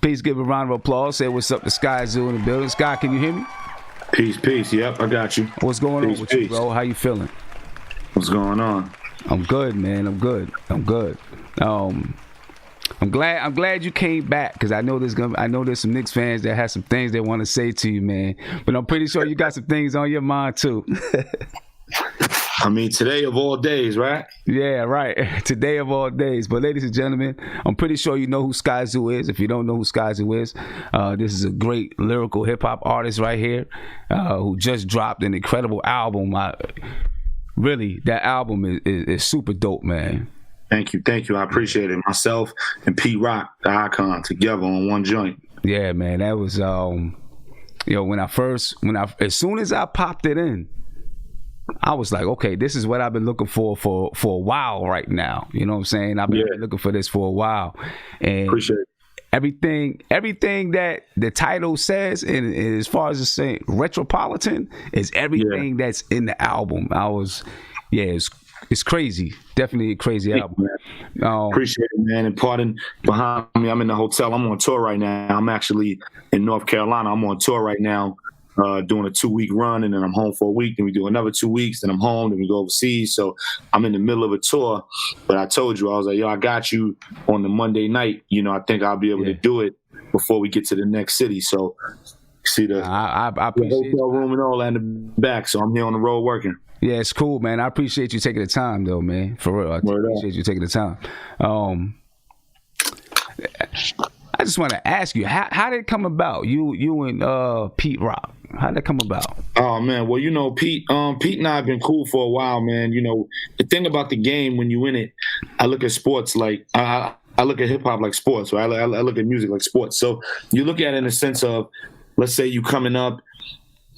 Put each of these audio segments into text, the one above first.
Please give a round of applause. Say what's up to Skyzoo in the building. Sky, can you hear me? Peace. Yep, I got you. What's going on with you, bro? How you feeling? What's going on? I'm good, man. I'm good. I'm glad you came back because I know there's some Knicks fans that have some things they want to say to you, man. But I'm pretty sure you got some things on your mind too. I mean, today of all days, right? Yeah, right. Today of all days. But ladies and gentlemen, I'm pretty sure you know who Skyzoo is. If you don't know who Skyzoo is, this is a great lyrical hip hop artist right here who just dropped an incredible album. Really, that album is super dope, man. Thank you. I appreciate it. Myself and Pete Rock, the icon, together on one joint. Yeah, man. That was as soon as I popped it in, I was like, okay, this is what I've been looking for a while right now. You know what I'm saying? I've been looking for this for a while. And appreciate it. Everything that the title says, and as far as it's saying, Retropolitan, is everything that's in the album. It's crazy. Definitely a crazy album. Appreciate it, man. And pardon behind me, I'm in the hotel. I'm on tour right now. I'm actually in North Carolina. I'm on tour right now, doing a 2-week run, and then I'm home for a week. Then we do another 2 weeks. Then I'm home. Then we go overseas. So I'm in the middle of a tour. But I told you, I was like, yo, I got you on the Monday night. You know, I think I'll be able to do it before we get to the next city. So see the hotel room and all that in the back. So I'm here on the road working. Yeah, it's cool, man. I appreciate you taking the time, though, man. For real, I appreciate you taking the time. I just want to ask you, how did it come about? You and Pete Rock. How did it come about? Oh man, well, you know, Pete and I have been cool for a while, man. You know, the thing about the game when you in it, I look at sports like I look at hip hop like sports, right? I look at music like sports. So you look at it in a sense of, let's say you coming up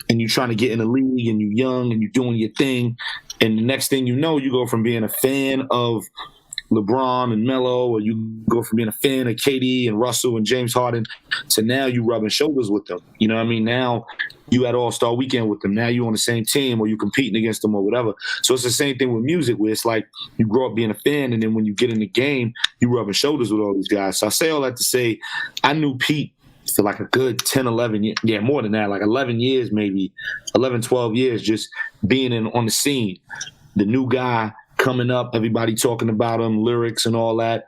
and you're trying to get in the league and you're young and you're doing your thing, and the next thing you know, you go from being a fan of LeBron and Melo, or you go from being a fan of KD and Russell and James Harden to now you rubbing shoulders with them. You know what I mean? Now you at All-Star Weekend with them. Now you on the same team or you competing against them or whatever. So it's the same thing with music, where it's like you grow up being a fan, and then when you get in the game, you rubbing shoulders with all these guys. So I say all that to say I knew Pete for like a good 10, 11 years. Yeah, more than that, like 11 years, maybe 11, 12 years, just being on the scene. The new guy coming up, everybody talking about him, lyrics and all that.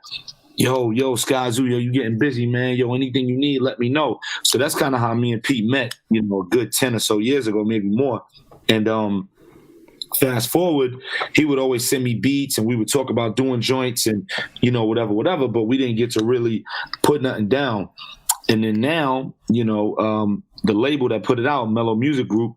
Yo, Skyzoo, yo, you getting busy, man. Yo, anything you need, let me know. So that's kind of how me and Pete met, you know, a good 10 or so years ago, maybe more. And fast forward, he would always send me beats and we would talk about doing joints and, you know, whatever, but we didn't get to really put nothing down. And then now, you know, the label that put it out, Mellow Music Group,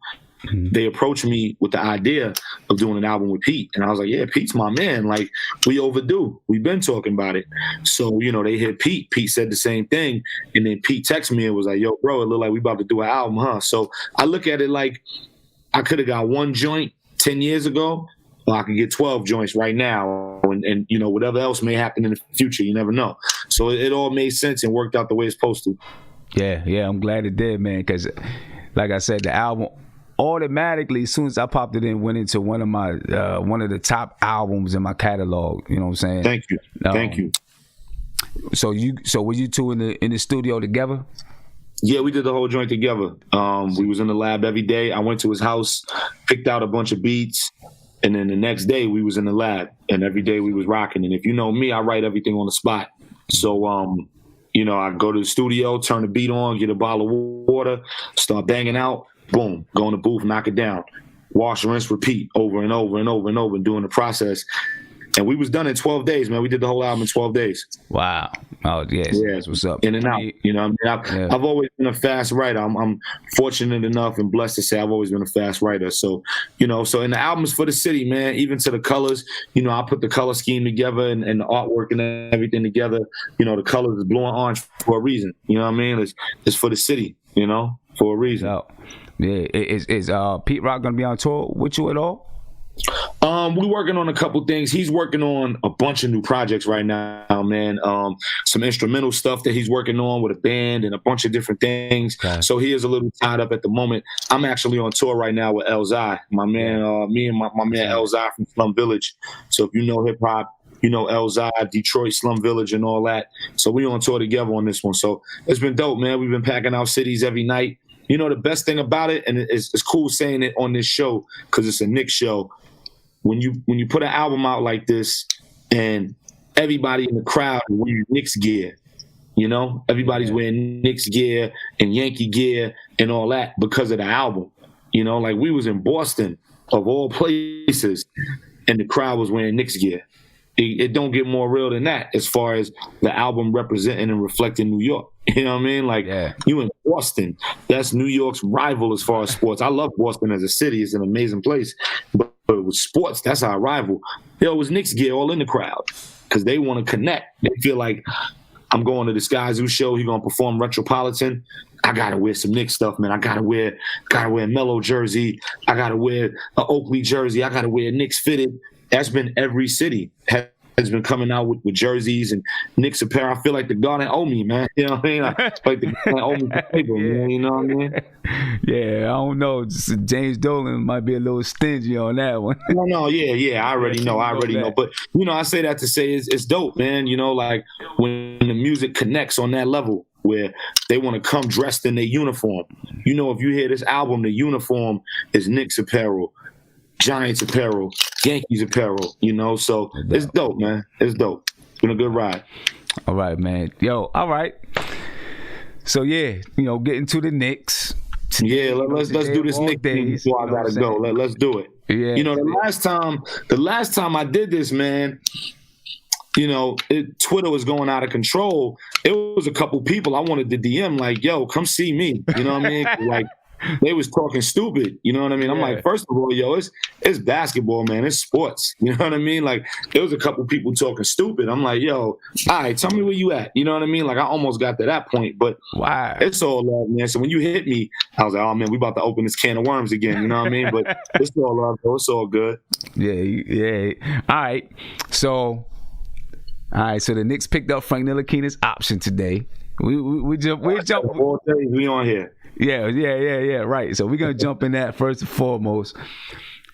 they approached me with the idea of doing an album with Pete. And I was like, yeah, Pete's my man. Like, we overdue. We've been talking about it. So, you know, they hit Pete. Pete said the same thing. And then Pete texted me and was like, yo, bro, it look like we about to do an album, huh? So I look at it like I could have got one joint 10 years ago, or I could get 12 joints right now. And you know, whatever else may happen in the future, you never know. So it all made sense and worked out the way it's supposed to. Yeah, I'm glad it did, man, because like I said, the album automatically, as soon as I popped it in, went into one of the top albums in my catalog. You know what I'm saying? Thank you. So were you two in the studio together? Yeah, we did the whole joint together. We was in the lab every day. I went to his house, picked out a bunch of beats, and then the next day we was in the lab, and every day we was rocking. And if you know me, I write everything on the spot. So, you know, I go to the studio, turn the beat on, get a bottle of water, start banging out, boom, go in the booth, knock it down, wash, rinse, repeat, over and over and over and over, and doing the process. And we was done in 12 days, man. We did the whole album in 12 days. Wow. Oh, yes. That's what's up. In and out. You know what I mean? I've always been a fast writer. I'm fortunate enough and blessed to say I've always been a fast writer. So, you know, and the album's for the city, man, even to the colors. You know, I put the color scheme together and the artwork and everything together. You know, the colors is blue and orange for a reason. You know what I mean? It's for the city, you know, for a reason. Oh. Yeah. Is Pete Rock going to be on tour with you at all? We're working on a couple things. He's working on a bunch of new projects right now, man. Some instrumental stuff that he's working on with a band and a bunch of different things. Okay. So he is a little tied up at the moment. I'm actually on tour right now with Elzai, my man. Me and my man Elzai from Slum Village. So if you know hip hop, Elzai, Detroit, Slum Village, and all that. So we on tour together on this one. So it's been dope, man. We've been packing out cities every night. The best thing about it, and it's cool saying it on this show because it's a Knicks show. When you put an album out like this, and everybody in the crowd wearing Knicks gear, everybody's wearing Knicks gear and Yankee gear and all that because of the album. Like we was in Boston of all places, and the crowd was wearing Knicks gear. It don't get more real than that as far as the album representing and reflecting New York. You know what I mean? Like, you in Boston, that's New York's rival as far as sports. I love Boston as a city. It's an amazing place. But with sports, that's our rival. It was Knicks gear all in the crowd because they want to connect. They feel like, I'm going to the Skyzoo show. He's going to perform Retropolitan. I got to wear some Knicks stuff, man. I got to wear a Melo jersey. I got to wear an Oakley jersey. I got to wear Knicks fitted. That's been every city has been coming out with jerseys and Knicks apparel. I feel like the Garden owe me, man. You know what I mean? Like the Garden owe me for paper, man. You know what I mean? Yeah, I don't know. James Dolan might be a little stingy on that one. No, yeah. I already know. But, I say that to say it's dope, man. Like when the music connects on that level where they want to come dressed in their uniform. If you hear this album, the uniform is Knicks apparel, Giants apparel, Yankees apparel, so it's dope, man. It's dope. It's been a good ride. All right, man. Yo, all right. So yeah, getting to the Knicks. Yeah, let's do this Knicks thing before I gotta go. Let's do it. Yeah. The last time I did this, man, Twitter was going out of control. It was a couple people I wanted to DM like, yo, come see me. You know what I mean? Like, they was talking stupid. You know what I mean? I'm like, first of all, yo, it's basketball, man. It's sports. You know what I mean? Like, there was a couple people talking stupid. I'm like, yo, all right, tell me where you at. You know what I mean? Like, I almost got to that point, but wow, it's all love, man. So when you hit me, I was like, oh, man, we about to open this can of worms again. You know what I mean? But it's all love, though. It's all good. Yeah. All right, so the Knicks picked up Frank Ntilikina's option today. We jump. All day, we on here. Yeah, right. So we're gonna jump in that first and foremost.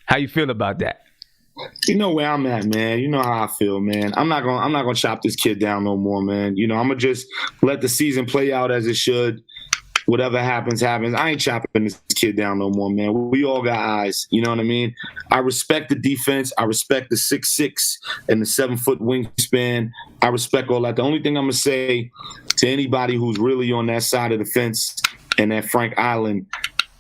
How you feel about that? You know where I'm at, man. You know how I feel, man. I'm not gonna chop this kid down no more, man. I'm gonna just let the season play out as it should. Whatever happens. I ain't chopping this kid down no more, man. We all got eyes. You know what I mean? I respect the defense. I respect the 6'6" and the 7-foot wingspan. I respect all that. The only thing I'm gonna say to anybody who's really on that side of the fence and that Frank Island,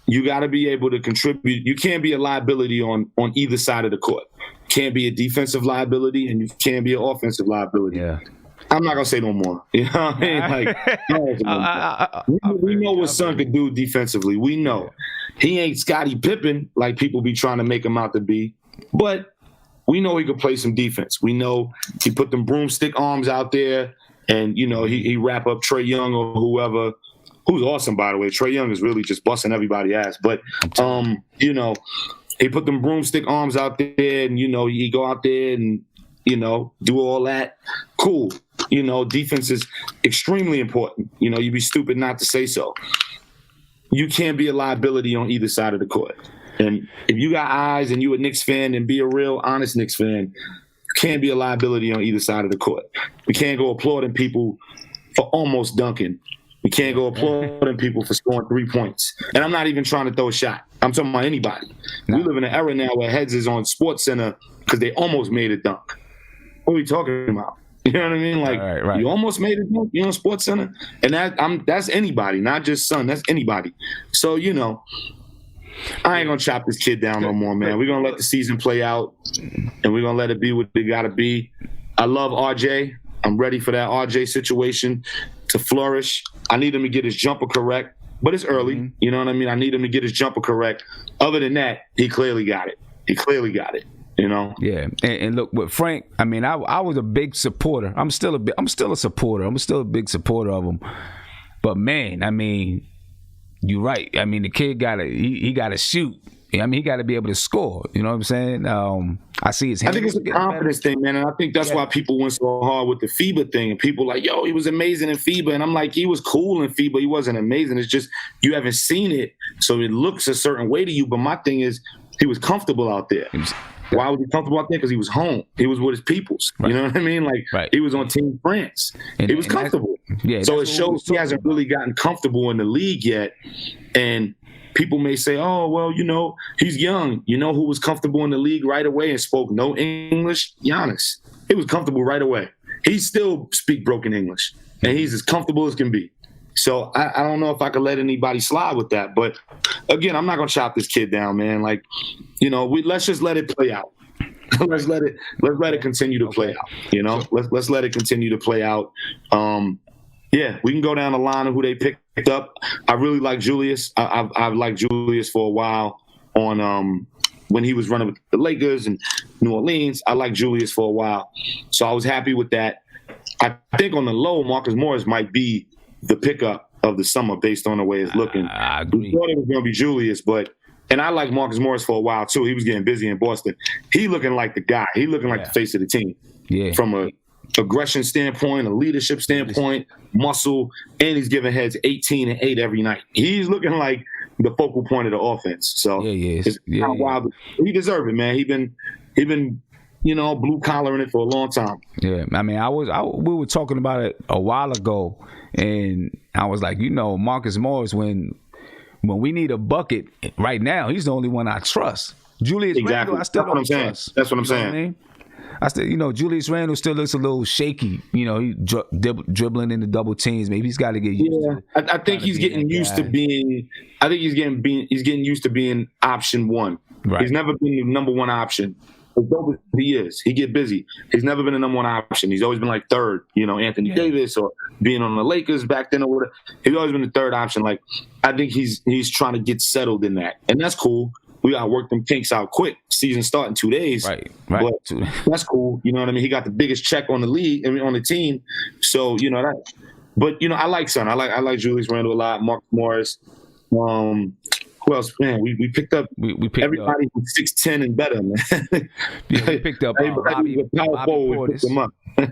you got to be able to contribute. You can't be a liability on either side of the court. Can't be a defensive liability, and you can't be an offensive liability. Yeah. I'm not gonna say no more. You know what I mean? Like, we know what Son could do defensively. We know he ain't Scottie Pippen like people be trying to make him out to be, but we know he could play some defense. We know he put them broomstick arms out there, and he wrap up Trae Young or whoever. Who's awesome, by the way. Trae Young is really just busting everybody's ass. But, he put them broomstick arms out there and, he go out there and, do all that. Cool. Defense is extremely important. You'd be stupid not to say so. You can't be a liability on either side of the court. And if you got eyes and you a Knicks fan, then be a real honest Knicks fan. You can't be a liability on either side of the court. We can't go applauding people for almost dunking. We can't go applauding people for scoring 3 points. And I'm not even trying to throw a shot. I'm talking about anybody. No. We live in an era now where Heads is on Sports Center because they almost made a dunk. What are we talking about? You know what I mean? Like, right. You almost made a dunk, on Sports Center. And that's anybody, not just Son. That's anybody. So, I ain't going to chop this kid down no more, man. We're going to let the season play out, and we're going to let it be what it got to be. I love RJ. I'm ready for that RJ situation to flourish. I need him to get his jumper correct, but it's early. Mm-hmm. You know what I mean? I need him to get his jumper correct. Other than that, he clearly got it. Yeah. And look, with Frank, I mean, I was a big supporter. I'm still a supporter. I'm still a big supporter of him. But man, I mean, you're right. I mean, the kid he gotta shoot. I mean, he got to be able to score. You know what I'm saying? I see his hands. I think it's a confidence thing, man. And I think that's why people went so hard with the FIBA thing. And people like, yo, he was amazing in FIBA. And I'm like, he was cool in FIBA. He wasn't amazing. It's just you haven't seen it. So it looks a certain way to you. But my thing is, he was comfortable out there. Why was he comfortable out there? Because he was home. He was with his peoples. Right. You know what I mean? Like Right. he was on Team France. He was comfortable. So it shows he hasn't really gotten comfortable in the league yet. And people may say, oh, well, you know, he's young. You know who was comfortable in the league right away and spoke no English? Giannis. He was comfortable right away. He still speak broken English. And he's as comfortable as can be. So I don't know if I could let anybody slide with that. But again, I'm not gonna chop this kid down, man. Like, you know, let's just let it play out. let's let it continue to play out. You know, let's let it continue to play out. Yeah, we can go down the line of who they picked up. I really like Julius. I've liked Julius for a while on when he was running with the Lakers and New Orleans. I liked Julius for a while, so I was happy with that. I think on the low, Marcus Morris might be the pickup of the summer based on the way it's looking. I agree. We thought it was going to be Julius, and I like Marcus Morris for a while too. He was getting busy in Boston. He looking like the guy. He looking like the face of the team. Yeah. From a aggression standpoint, a leadership standpoint, muscle, and he's giving heads 18 and 8 every night. He's looking like the focal point of the offense. So it's not wild. He deserves it, man. He been you know, blue collar in it for a long time. Yeah, I mean, we were talking about it a while ago, and I was like, you know, Marcus Morris, when we need a bucket right now, he's the only one I trust. Julius Randle, I still don't trust. That's what I'm saying. You know what I mean? I still, you know, Julius Randle still looks a little shaky. You know, he dribbling into double teams. Maybe he's got to get used to it. I think he's getting used to being. I think he's getting used to being option one. Right. He's never been the number one option. As dope as he is, he get busy. He's never been the number one option. He's always been like third, you know, Anthony Davis or being on the Lakers back then or whatever. He's always been the third option. Like, I think he's trying to get settled in that. And that's cool. We got to work them kinks out quick. Season start in 2 days. Right. But that's cool. You know what I mean? He got the biggest check on the league, on the team. So, you know, that. But, you know, I like Son. I like Julius Randle a lot, Marcus Morris. Who else? Man, we picked up we picked everybody from 6'10" and better, man. Yeah, we picked up Bobby Portis.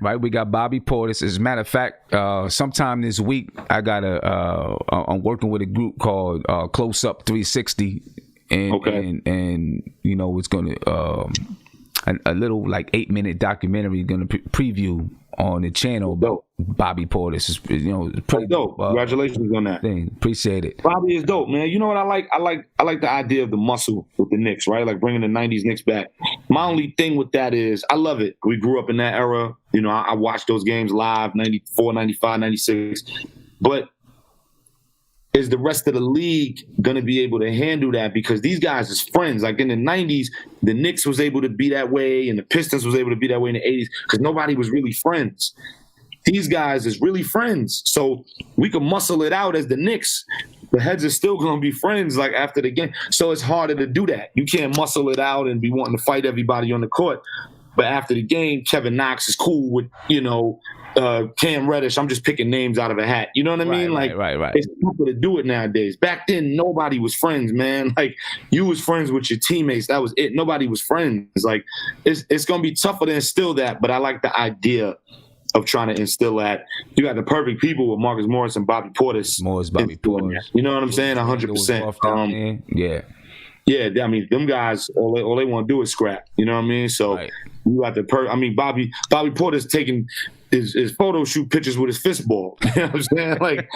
Right, we got Bobby Portis. As a matter of fact, sometime this week, I'm working with a group called Close Up 360, and you know, it's gonna a little like 8-minute documentary gonna preview on the channel about Bobby Portis. Is, you know, pretty dope. Congratulations on that. Appreciate it. Bobby is dope, man. You know what I like? I like the idea of the muscle with the Knicks, right? Like bringing the '90s Knicks back. My only thing with that is I love it. We grew up in that era. You know, I watched those games live, 94, 95, 96. But is the rest of the league going to be able to handle that? Because these guys is friends. Like in the 90s, the Knicks was able to be that way and the Pistons was able to be that way in the 80s because nobody was really friends. These guys is really friends. So we can muscle it out as the Knicks. The heads are still going to be friends like after the game. So it's harder to do that. You can't muscle it out and be wanting to fight everybody on the court. But after the game, Kevin Knox is cool with, you know, Cam Reddish. I'm just picking names out of a hat. You know what I mean? Right. It's people to do it nowadays. Back then, nobody was friends, man. Like you was friends with your teammates. That was it. Nobody was friends. Like it's gonna be tougher to instill that. But I like the idea of trying to instill that. You got the perfect people with Marcus Morris and Bobby Portis. Bobby Portis. You know what I'm saying? 100%. Yeah. Yeah, I mean, them guys, all they want to do is scrap. You know what I mean? So you got Bobby Porter's taking his photo shoot pictures with his fist ball. You know what I'm saying? Like,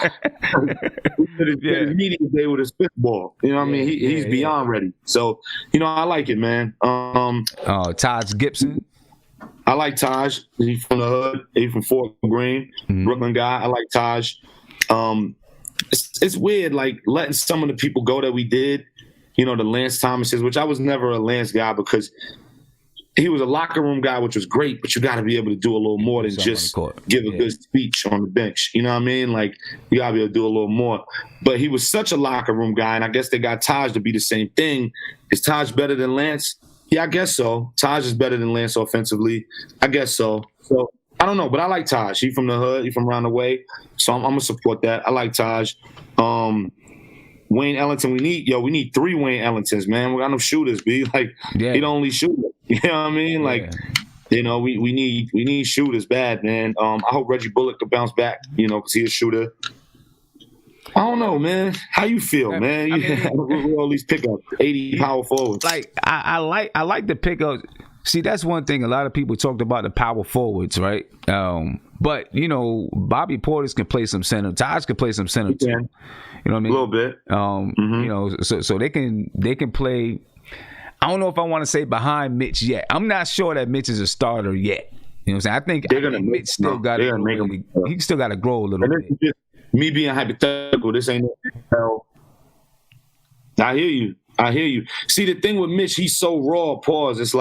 his media day with his fist ball. You know what I mean? He's beyond ready. So, you know, I like it, man. Taj Gibson. I like Taj. He's from the hood. He's from Fort Greene, Brooklyn guy. I like Taj. It's weird, like, letting some of the people go that we did. You know, the Lance Thomases, which I was never a Lance guy because he was a locker room guy, which was great, but you got to be able to do a little more than just give a good speech on the bench. You know what I mean? Like, you got to be able to do a little more. But he was such a locker room guy, and I guess they got Taj to be the same thing. Is Taj better than Lance? Yeah, I guess so. Taj is better than Lance offensively. I guess so. So, I don't know, but I like Taj. He from the hood. He from around the way. So, I'm going to support that. I like Taj. Wayne Ellington, we need 3 Wayne Ellingtons, man. We got no shooters, be like he the only shooter. You know what I mean? Like, you know, we need shooters bad, man. I hope Reggie Bullock could bounce back, you know, because he's a shooter. I don't know, man. How you feel, man? I mean, We all these pickups, 80 power forwards. like I like the pickups. See, that's one thing. A lot of people talked about the power forwards, right? But you know, Bobby Portis can play some center. Taj can play some center too. You know what I mean? A little bit. You know, so they can play. I don't know if I want to say behind Mitch yet. I'm not sure that Mitch is a starter yet. You know what I'm saying? I think Mitch still got to grow. He still got to grow a little bit. Just me being hypothetical, this ain't no. I hear you. See, the thing with Mitch, he's so raw. Pause.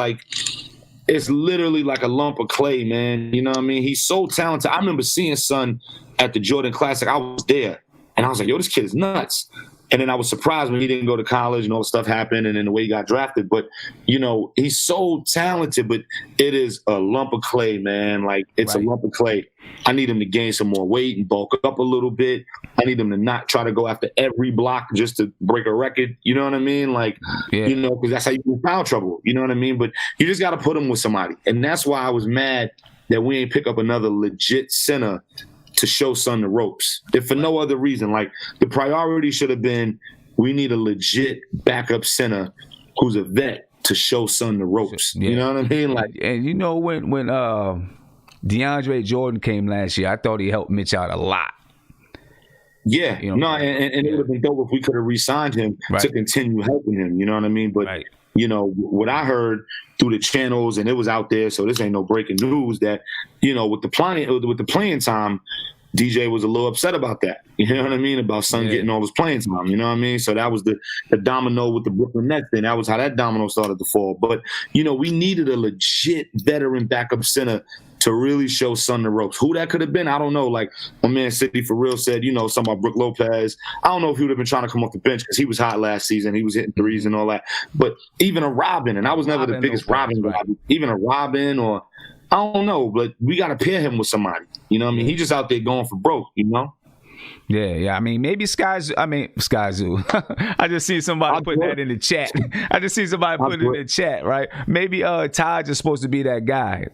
It's literally like a lump of clay, man. You know what I mean? He's so talented. I remember seeing Son at the Jordan Classic. I was there, and I was like, yo, this kid is nuts. And then I was surprised when he didn't go to college and all the stuff happened and then the way he got drafted. But, you know, he's so talented, but it is a lump of clay, man. Like, it's a lump of clay. I need him to gain some more weight and bulk up a little bit. I need him to not try to go after every block just to break a record. You know what I mean? Like, you know, because that's how you get foul trouble. You know what I mean? But you just got to put him with somebody. And that's why I was mad that we ain't pick up another legit center to show Son the ropes. If for no other reason, like the priority should have been, we need a legit backup center who's a vet to show Son the ropes. You know what I mean? Like, and you know when DeAndre Jordan came last year, I thought he helped Mitch out a lot. Yeah, you know, no, and it would have been dope if we could have re-signed him to continue helping him. You know what I mean? But you know what I heard through the channels, and it was out there, so this ain't no breaking news. That you know with the playing time, DJ was a little upset about that. You know what I mean? About Son getting all his playing time. You know what I mean? So that was the domino with the Brooklyn Nets thing. That was how that domino started to fall. But, you know, we needed a legit veteran backup center to really show Son the ropes. Who that could have been, I don't know. Like my man City for real said, you know, something about Brook Lopez. I don't know if he would have been trying to come off the bench because he was hot last season. He was hitting threes and all that. But even a Robin, and I was never the biggest Robin guy, even a Robin or I don't know, but we got to pair him with somebody. You know what I mean? He just out there going for broke, you know? Yeah. I mean, maybe Skyzoo. I just see somebody putting that in the chat. I just see somebody putting it in the chat, right? Maybe Taj is supposed to be that guy.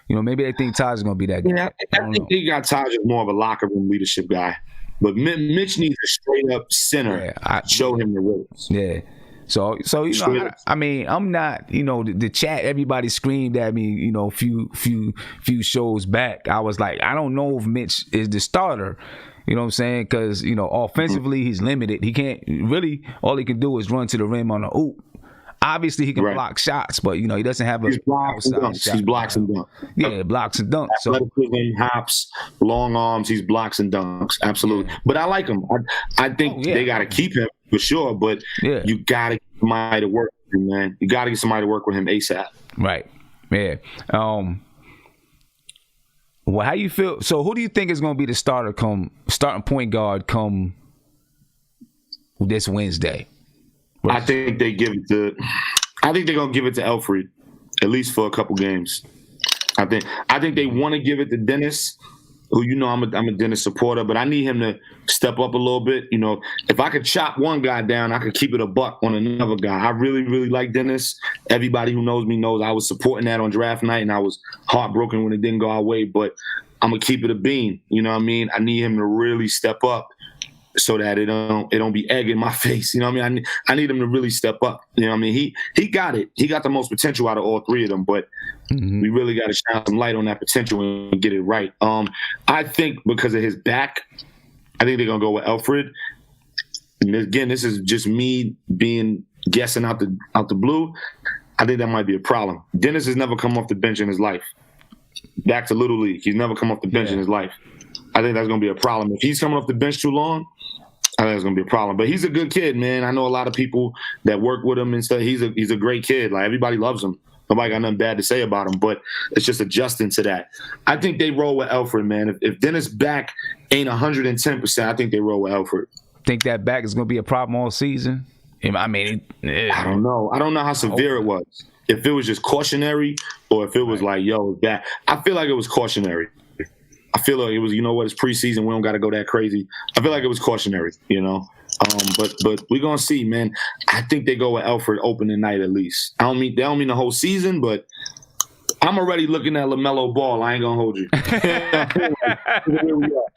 You know, maybe they think Taj is going to be that guy. Yeah, I think they got Taj as more of a locker room leadership guy. But Mitch needs a straight up center. Show him the ropes. Yeah. So you know, I mean, I'm not, you know, the chat. Everybody screamed at me, you know, few shows back. I was like, I don't know if Mitch is the starter. You know what I'm saying? Because you know, offensively, he's limited. He can't really. All he can do is run to the rim on the oop. Obviously, he can block shots, but you know, he doesn't have a. He's blocks and dunks. He's blocks and dunks. Yeah, blocks and dunks. Athleticism, hops, long arms. He's blocks and dunks. Absolutely. But I like him. I think they got to keep him. For sure, but you got to get somebody to work with him, man. You got to get somebody to work with him ASAP. Right. Yeah. Well, how you feel? So, who do you think is going to be the starting point guard come this Wednesday? I think they give it to. I think they're going to give it to Elfrid, at least for a couple games. I think they want to give it to Dennis, who you know I'm a Dennis supporter, but I need him to step up a little bit. You know, if I could chop one guy down, I could keep it a buck on another guy. I really, really like Dennis. Everybody who knows me knows I was supporting that on draft night, and I was heartbroken when it didn't go our way, but I'm going to keep it a bean. You know what I mean? I need him to really step up so that it don't be egg in my face. You know what I mean? I need him to really step up. You know what I mean? He got it. He got the most potential out of all three of them, but we really got to shine some light on that potential and get it right. I think because of his back, I think they're going to go with Elfrid. And again, this is just me guessing out the blue. I think that might be a problem. Dennis has never come off the bench in his life. Back to Little League. He's never come off the bench in his life. I think that's going to be a problem. If he's coming off the bench too long, I think it's going to be a problem. But he's a good kid, man. I know a lot of people that work with him and stuff. He's a great kid. Like, everybody loves him. Nobody got nothing bad to say about him, but it's just adjusting to that. I think they roll with Elfrid, man. If Dennis' back ain't 110%, I think they roll with Elfrid. Think that back is going to be a problem all season? I mean, I don't know. I don't know how severe it was. If it was just cautionary or if it was like, yo, that. I feel like it was cautionary. I feel like it was, you know what, it's preseason. We don't got to go that crazy. I feel like it was cautionary, you know. But we're going to see, man. I think they go with Elfrid opening night at least. They don't mean the whole season, but I'm already looking at LaMelo Ball. I ain't gonna hold you.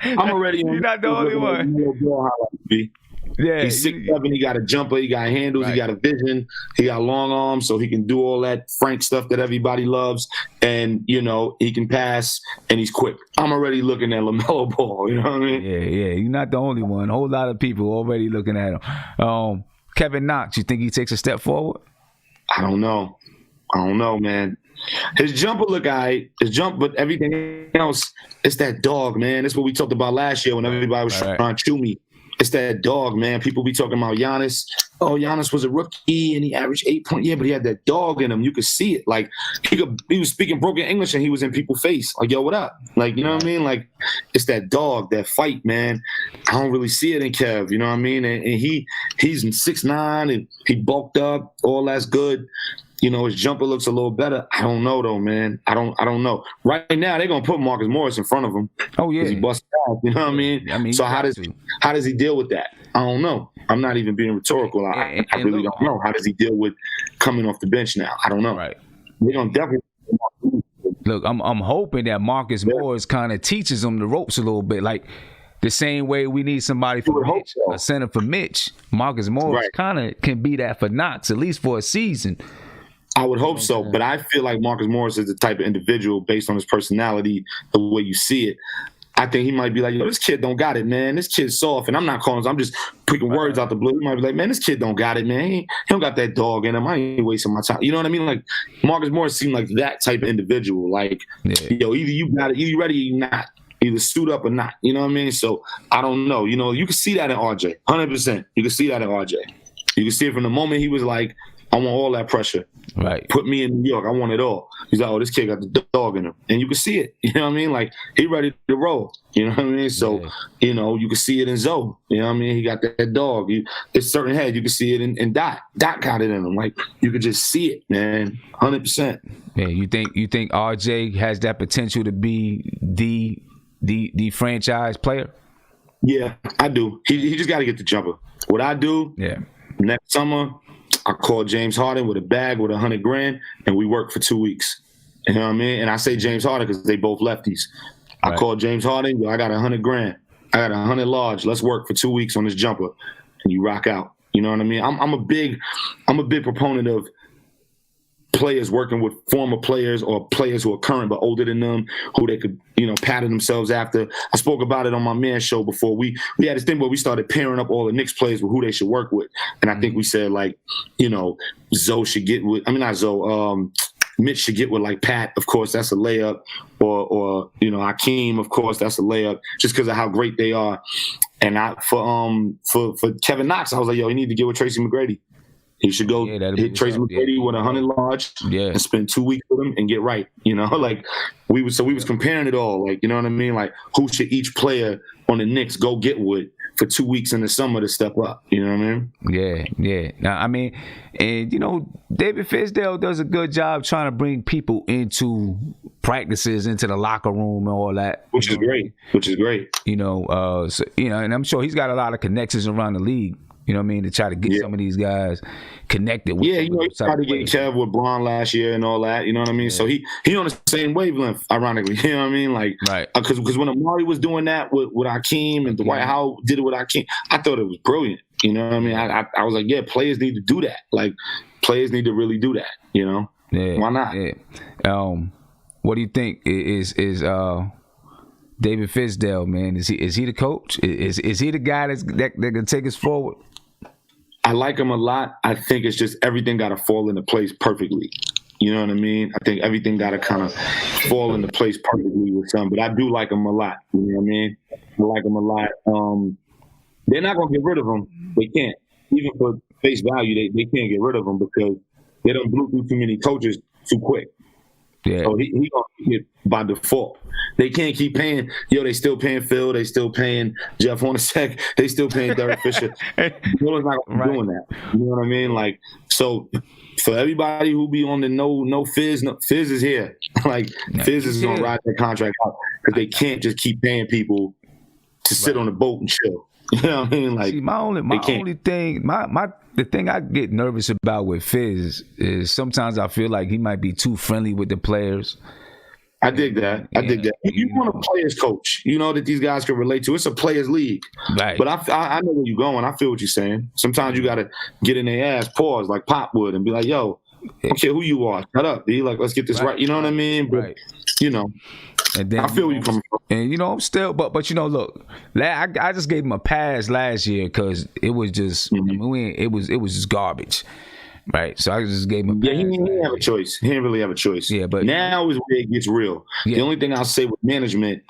I'm already. You're not the only one. LaMelo Ball highlights, B. Yeah, He's 6'7", he got a jumper, he got handles, he got a vision, he got long arms, so he can do all that Frank stuff that everybody loves, and, you know, he can pass, and he's quick. I'm already looking at LaMelo Ball, you know what I mean? Yeah, you're not the only one. A whole lot of people already looking at him. Kevin Knox, you think he takes a step forward? I don't know, man. His jumper look all right. His jump, but everything else, it's that dog, man. That's what we talked about last year when everybody was trying to chew me. It's that dog, man. People be talking about Giannis. Oh, Giannis was a rookie and he averaged 8 points. Yeah, but he had that dog in him. You could see it. Like he was speaking broken English and he was in people's face. Like, yo, what up? Like, you know what I mean? Like, it's that dog, that fight, man. I don't really see it in Kev. You know what I mean? And he's in 6'9" and he bulked up. All that's good. You know, his jumper looks a little better. I don't know though, man. I don't know. Right now, they're gonna put Marcus Morris in front of him. Oh yeah, he busted out. You know what I mean? So how does he deal with that? I don't know. I'm not even being rhetorical. I really don't know. How does he deal with coming off the bench now? I don't know. Right. They're gonna definitely look. I'm hoping that Marcus Morris kind of teaches him the ropes a little bit, like the same way we need somebody for Mitch, a center for Mitch. Marcus Morris kind of can be that for Knox, at least for a season. I would hope so, but I feel like Marcus Morris is the type of individual, based on his personality, the way you see it. I think he might be like, yo, this kid don't got it, man. This kid's soft. And I'm not calling him, I'm just picking words out the blue. He might be like, man, this kid don't got it, man. He don't got that dog in him. I ain't wasting my time. You know what I mean? Like, Marcus Morris seemed like that type of individual. Like, yo, either you got it, either you ready or you not. Either suit up or not. You know what I mean? So, I don't know. You know, you can see that in RJ. 100%. You can see that in RJ. You can see it from the moment he was like, I want all that pressure. Right. Put me in New York. I want it all. He's like, oh, this kid got the dog in him. And you can see it. You know what I mean? Like, he ready to roll. You know what I mean? So, you know, you can see it in Zoe. You know what I mean? He got that dog. It's certain head. You can see it in Dot. Dot got it in him. Like, you could just see it, man. 100%. Yeah, you think RJ has that potential to be the franchise player? Yeah, I do. He just got to get the jumper. What I do next summer, I call James Harden with a bag with $100,000, and we work for 2 weeks. You know what I mean? And I say James Harden because they both lefties. I call James Harden. Yo, I got $100,000. I got 100 large. Let's work for 2 weeks on this jumper, and you rock out. You know what I mean? I'm a big proponent of players working with former players or players who are current but older than them, who they could, you know, pattern themselves after. I spoke about it on my man show before. We had this thing where we started pairing up all the Knicks players with who they should work with. And I think we said, like, you know, Zoe should get with, I mean, not Zoe, Mitch should get with, like, Pat. Of course, that's a layup. Or you know, Hakeem, of course, that's a layup, just because of how great they are. And for Kevin Knox, I was like, yo, he need to get with Tracy McGrady. He should go hit Tracy McGrady with 100 large and spend 2 weeks with him and get right. You know, like we was comparing it all. Like, you know what I mean? Like, who should each player on the Knicks go get with for 2 weeks in the summer to step up? You know what I mean? Yeah. Now, I mean, and you know, David Fizdale does a good job trying to bring people into practices, into the locker room and all that. Which is great. You know, so, you know, and I'm sure he's got a lot of connections around the league. You know what I mean? To try to get some of these guys connected with. Yeah, you know, he tried to get Kev with Braun last year and all that. You know what I mean? So he on the same wavelength, ironically. You know what I mean? Like, because when Amari was doing that with Hakeem and Dwight Howard did it with Hakeem, I thought it was brilliant. You know what I mean? I was like, yeah, players need to do that. Like, players need to really do that. You know? Yeah. Why not? Yeah. What do you think is David Fizdale, man? Is he the coach? Is he the guy that can take us forward? I like him a lot. I think it's just everything got to fall into place perfectly. You know what I mean? I think everything got to kind of fall into place perfectly with some. But I do like him a lot. You know what I mean? I like him a lot. They're not going to get rid of him. They can't. Even for face value, they can't get rid of him because they done blew through too many coaches too quick. Yeah. So he gonna get by default. They can't keep paying. Yo, they still paying Phil. They still paying Jeff Hornacek. They still paying Derek Fisher. Miller's not gonna be doing that. You know what I mean? Like, so for everybody who be on the no Fizz is here. Like, Fizz is gonna ride that contract out because they can't just keep paying people to sit on the boat and chill. You know what I mean? Like, see, the thing I get nervous about with Fizz is sometimes I feel like he might be too friendly with the players. I dig that. You want a players coach, you know, that these guys can relate to. It's a players league. Right. But I know where you're going. I feel what you're saying. Sometimes you got to get in their ass, pause like Pop would, and be like, yo, I don't care who you are. Shut up, B. Like, let's get this right. You know what I mean? But, you know, and then, I feel where you're coming from. And, you know, I'm still, but you know, look, I just gave him a pass last year because it was just, it was just garbage. Right, so I just gave him. Yeah, he didn't have a choice. He didn't really have a choice. Yeah, but now is where it gets real. Yeah. The only thing I'll say with management,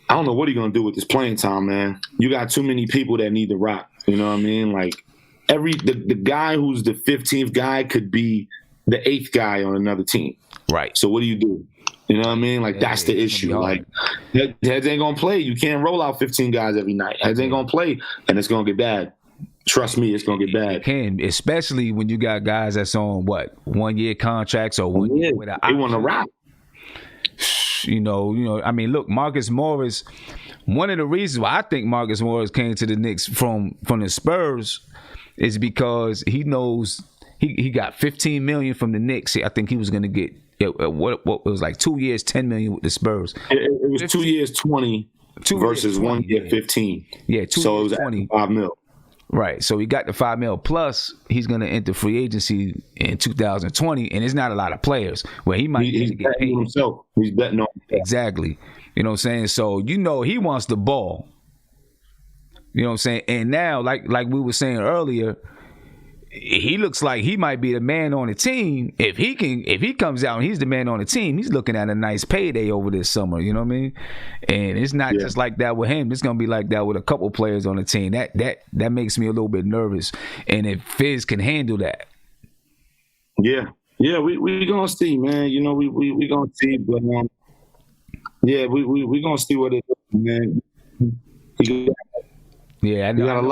I don't know what he's gonna do with this playing time, man. You got too many people that need to rock. You know what I mean? Like the guy who's the 15th guy could be the 8th guy on another team. Right. So what do? You know what I mean? Like that's the issue. Like heads ain't gonna play. You can't roll out 15 guys every night. Heads ain't gonna play, and it's gonna get bad. Trust me, it's gonna get bad. It can, especially when you got guys that's on 1-year contracts or 1 year with an option. They want to rock. You know. I mean, look, Marcus Morris. One of the reasons why I think Marcus Morris came to the Knicks from the Spurs is because he knows he got $15 million from the Knicks. I think he was gonna get what it was like 2 years, $10 million with the Spurs. It was 2 years, 20 versus 1 year, 15. Yeah, 2 so years, it was 20. $5 million. Right, so he got the $5 million plus. He's going to enter free agency in 2020, and it's not a lot of players where he might get paid. Himself. He's betting on himself. Exactly, you know what I'm saying. So he wants the ball. You know what I'm saying. And now, like we were saying earlier, he looks like he might be the man on the team. If he comes out and he's the man on the team, he's looking at a nice payday over this summer. You know what I mean? And it's not just like that with him. It's gonna be like that with a couple players on the team. That makes me a little bit nervous. And if Fizz can handle that, yeah, we gonna see, man. You know, we gonna see, but we gonna see what it is, man. Yeah, I know. We got a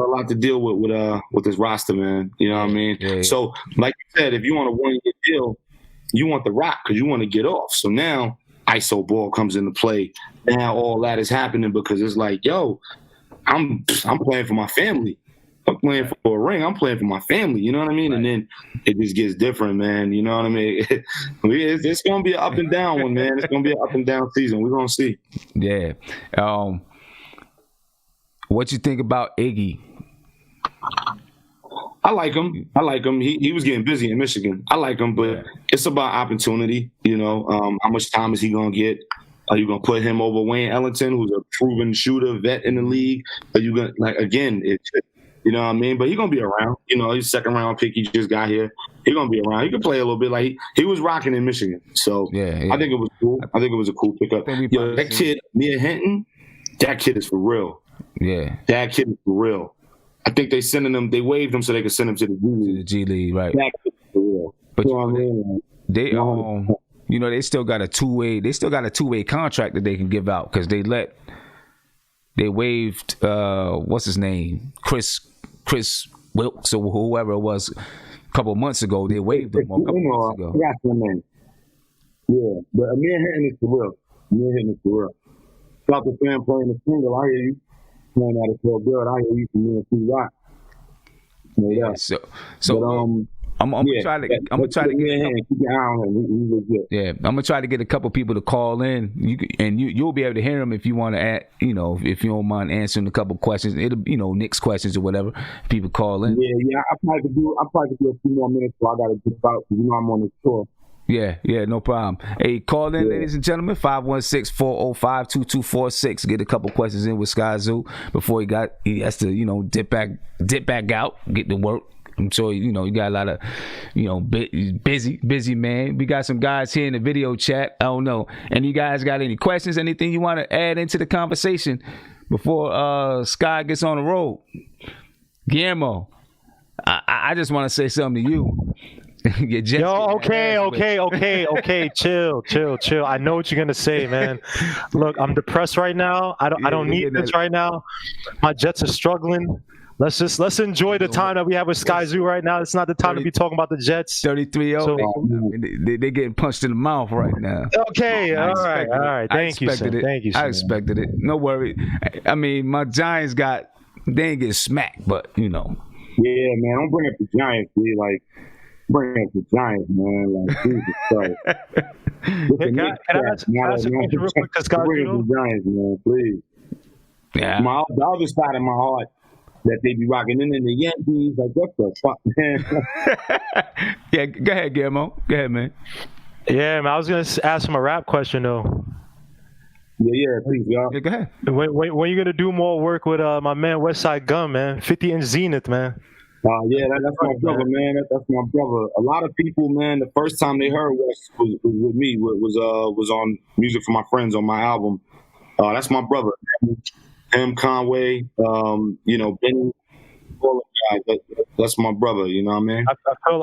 lot to deal with this roster, man. You know what I mean? Yeah. So, like you said, if you want a 1-year deal, you want the rock because you want to get off. So now ISO ball comes into play. Now all that is happening because it's like, yo, I'm playing for my family. I'm playing for a ring. I'm playing for my family. You know what I mean? Right. And then it just gets different, man. You know what I mean? It's gonna be an up and down one, man. It's gonna be an up and down season. We're gonna see. Yeah. What you think about Iggy? I like him. He was getting busy in Michigan. I like him, but it's about opportunity. You know, how much time is he gonna get? Are you gonna put him over Wayne Ellington, who's a proven shooter, vet in the league? Are you gonna you know what I mean? But he's gonna be around. You know, he's a 2nd round pick. He just got here. He's gonna be around. He can play a little bit. Like he was rocking in Michigan. So I think it was cool. I think it was a cool pickup. That kid, Mia Hinton, that kid is for real. Yeah, that kid is for real. I think they waived him so they could send him to the G League, right? That kid is for real. But they still got a two-way contract that they can give out because they waived what's his name, Chris Wilkes or whoever it was a couple of months ago. They waived him a couple of months ago. That's the name. Yeah, but Amir Hinton is for real. Stop the fan playing the single. I hear you. Playing at a club good. I hear you from me and T Rock. Yeah. So I'm gonna try to get I'm gonna try to get a couple people to call in. You'll be able to hear them if you want to add. You know, if you don't mind answering a couple questions. It'll Knicks questions or whatever. People call in. Yeah. I probably could do a few more minutes. So I gotta dip out because I'm on the tour. Yeah, no problem. Hey, call in, ladies and gentlemen, 516-405-2246. Get a couple questions in with Skyzoo before he has to, dip back out, get to work. I'm sure, you got a lot of, busy man. We got some guys here in the video chat. I don't know. And you guys got any questions, anything you want to add into the conversation before Sky gets on the road? Guillermo, I just want to say something to you. Okay. Chill. I know what you're gonna say, man. Look, I'm depressed right now. I don't need this right now. My Jets are struggling. let's enjoy the time that we have with Skyzoo right now. It's not the time to be talking about the Jets. 33-0. So- They getting punched in the mouth right now. Okay, all right. Thank you, sir. Thank you, sir. I expected it. No worry. I mean, my Giants they ain't get smacked, but Yeah, man, don't bring up the Giants, dude. Like, bring up the Giants, man. Like, Jesus Christ. Can I ask a question real quick to Skyzoo? Bring up the Giants, man, please. yeah. The other side of my heart that they be rocking in the Yankees, like, what the fuck, man? Yeah, go ahead, Guillermo. Go ahead, man. Yeah, man. I was gonna ask him a rap question though. Yeah, please, y'all. Yeah, go ahead. When you gonna do more work with my man Westside Gun, man? 50 inch Zenith, man. Yeah, that's my brother, man. That's my brother. A lot of people, man, the first time they heard Wes was with me, was on Music for My Friends on my album. That's my brother. Him, Conway, Benny, all the guys. That's my brother, you know what I mean?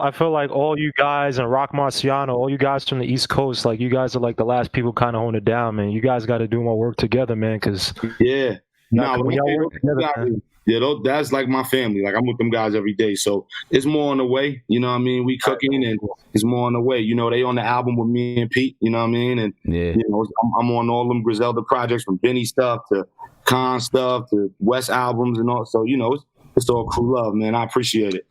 I feel like all you guys and Rock Marciano, all you guys from the East Coast, like you guys are like the last people kind of holding it down, man. You guys got to do more work together, man. Cause yeah, we all work together, man. Yeah, that's like my family. Like, I'm with them guys every day. So it's more on the way. You know what I mean? We cooking and it's more on the way. You know, they on the album with me and Pete. You know what I mean? And, I'm on all them Griselda projects, from Benny stuff to Con stuff to West albums and all. So, it's all crew love, man. I appreciate it.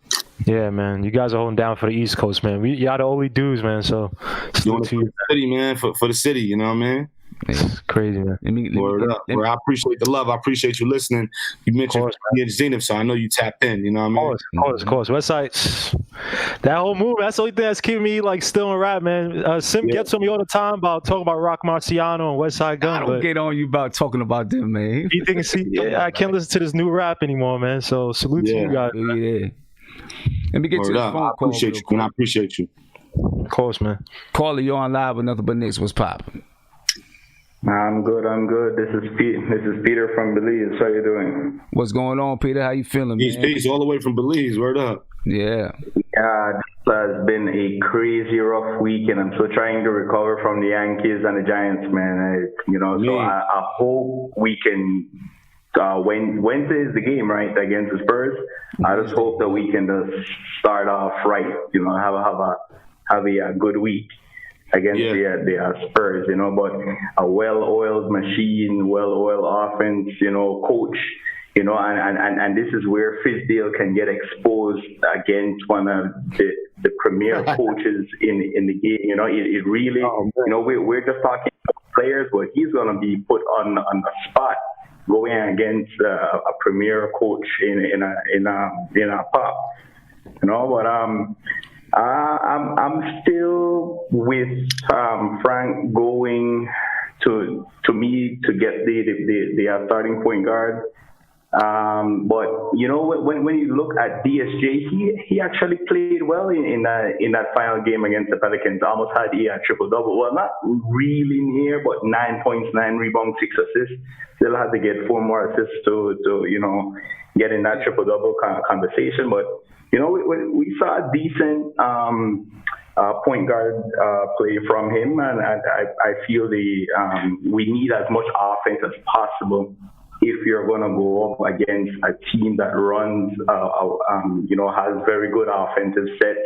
Yeah, man. You guys are holding down for the East Coast, man. Y'all the only dudes, man. So, salute to you. City, man, for the city. You know what I mean? It's crazy, man. Word up. I appreciate the love. I appreciate you listening. You mentioned Zenith, so I know you tapped in. You know what I mean? Of course. Westside, that whole move, that's the only thing that's keeping me like still in rap, man. Sim gets on me all the time about talking about Rock Marciano and Westside Gun. I don't get on you about talking about them, man. You think, I can't listen to this new rap anymore, man. So salute to you guys. Yeah. Let me get to the phone call. I appreciate you, man. I appreciate you. Of course, man. Caller, you're on live with Nothing But Knicks. What's poppin'? I'm good. This is Peter from Belize. How you doing? What's going on, Peter? How you feeling, man? Peace, all the way from Belize. Word up. Yeah. Yeah, this has been a crazy rough week, and I'm still trying to recover from the Yankees and the Giants, man. So I hope we can. Wednesday is the game, right, against the Spurs. I just hope that we can just start off right. Have a good week against the Spurs, but a well-oiled machine, well-oiled offense, coach, and this is where Fizdale can get exposed against one of the premier coaches in the game. It really, we're just talking about players, but he's going to be put on the spot going against a premier coach in a pop, but I'm still with Frank going to me to get the starting point guard. But when you look at DSJ, he actually played well in that final game against the Pelicans. Almost had a triple-double. Well, not really near, but 9 points, 9 rebounds, 6 assists. Still had to get 4 more assists to get in that triple-double conversation. But we saw a decent point guard play from him, and I feel we need as much offense as possible if you're going to go up against a team that runs, has very good offensive sets,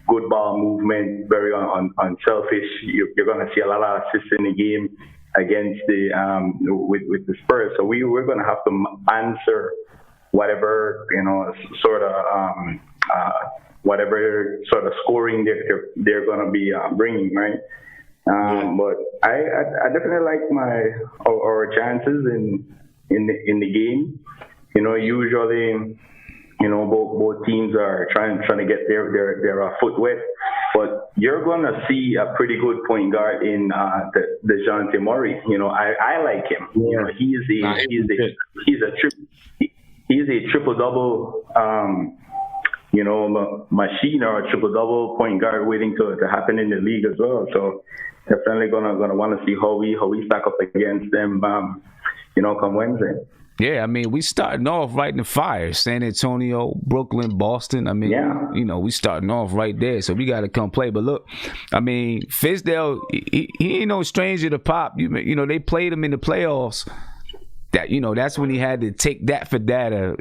good ball movement, very unselfish. You're going to see a lot of assists in the game against with the Spurs. So we're going to have to answer whatever whatever sort of scoring they're going to be bringing, right? But I definitely like our chances in the game. Usually, both teams are trying to get their foot wet. But you're gonna see a pretty good point guard in the DeJounte Murray. I like him. He's a triple-double machine, or a triple-double point guard waiting to happen in the league as well. So definitely gonna want to see how we stack up against them. Come Wednesday. Yeah, I mean, we starting off right in the fire. San Antonio, Brooklyn, Boston. I mean, we starting off right there. So we got to come play. But look, I mean, Fizdale, he ain't no stranger to Pop. They played him in the playoffs. That's when he had to take that for data,